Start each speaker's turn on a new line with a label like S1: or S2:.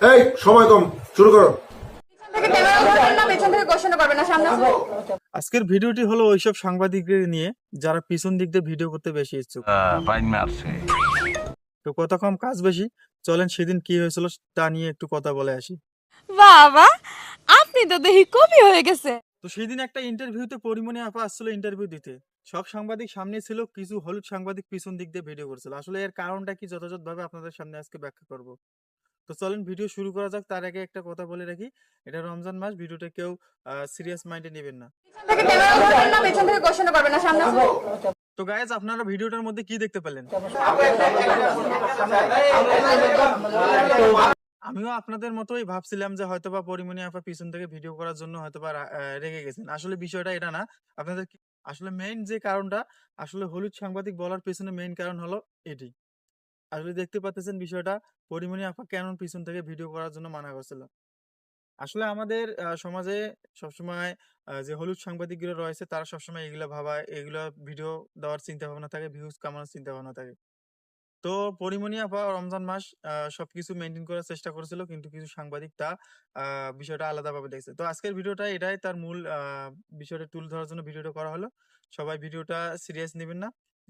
S1: এই সময় কম, শুরু করো।
S2: থেকে ক্যামেরা ধরবেন না, পেছন থেকে কোশ্চেন করবেন না, সামনে আসুন।
S3: আজকের ভিডিওটি হলো ওইসব সাংবাদিকদের নিয়ে যারা পিছন দিক দিয়ে ভিডিও করতে বেশি ইচ্ছুক।
S4: বাইন মারছে।
S3: তো কথা কম কাজ বেশি। চলেন সেদিন কি হয়েছিল তা নিয়ে একটু কথা বলে আসি।
S5: বাবা, আপনি তো দেখি কবি হয়ে গেছে।
S3: তো সেদিন একটা ইন্টারভিউতে পরিমণি আপা আসছিল ইন্টারভিউ দিতে। সব সাংবাদিক সামনে ছিল, কিছু হলুদ সাংবাদিক পিছন দিক দিয়ে ভিডিও করছিল। আসলে এর কারণটা কি যথাযথভাবে আপনাদের সামনে আজকে ব্যাখ্যা করব। তো চলেন ভিডিও শুরু করা যাক। তার আগে একটা কথা বলে রাখি, এটা রমজান মাস, ভিডিওটা কেউ সিরিয়াস মাইন্ডে নেবেন না।
S2: থেকে ক্যামেরা ধরবেন না, পেছন থেকে কোশ্চেন করবেন না, সামনে আসুন।
S3: তো গাইজ, আপনারা ভিডিওটার মধ্যে কি দেখতে পেলেন? আমিও আপনাদের মতোই ভাবছিলাম যে হয়তোবা পরিমণি আপা পিছন থেকে ভিডিও করার জন্য হয়তোবা রেগে গেছেন। আসলে বিষয়টা এটা না। আপনাদের আসলে মেইন যে কারণটা, আসলে হলুদ সাংবাদিক বলার পেছনে মেইন কারণ হলো এটি। আসলে দেখতে পাচ্ছেন বিষয়টা, পরিমণি আপা কেন পিছন থেকে ভিডিও করার জন্য মানা করছিল। আসলে আমাদের সমাজে সবসময় যে হলুদ সাংবাদিকগুলো রয়েছে তারা সবসময় এগুলা ভাবায়, এগুলা ভিডিও দেওয়ার চিন্তা ভাবনা থাকে, ভিউজ কামানোর চিন্তা ভাবনা থাকে। তো পরিমণি আপা রমজান মাস সবকিছু মেনটেন করার চেষ্টা করেছিল, কিন্তু কিছু সাংবাদিক তা বিষয়টা আলাদাভাবে দেখছে। তো আজকের ভিডিওটা এটাই তার মূল বিষয়টা তুলে ধরার জন্য ভিডিওটা করা হলো। সবাই ভিডিওটা সিরিয়াস নেবেন না।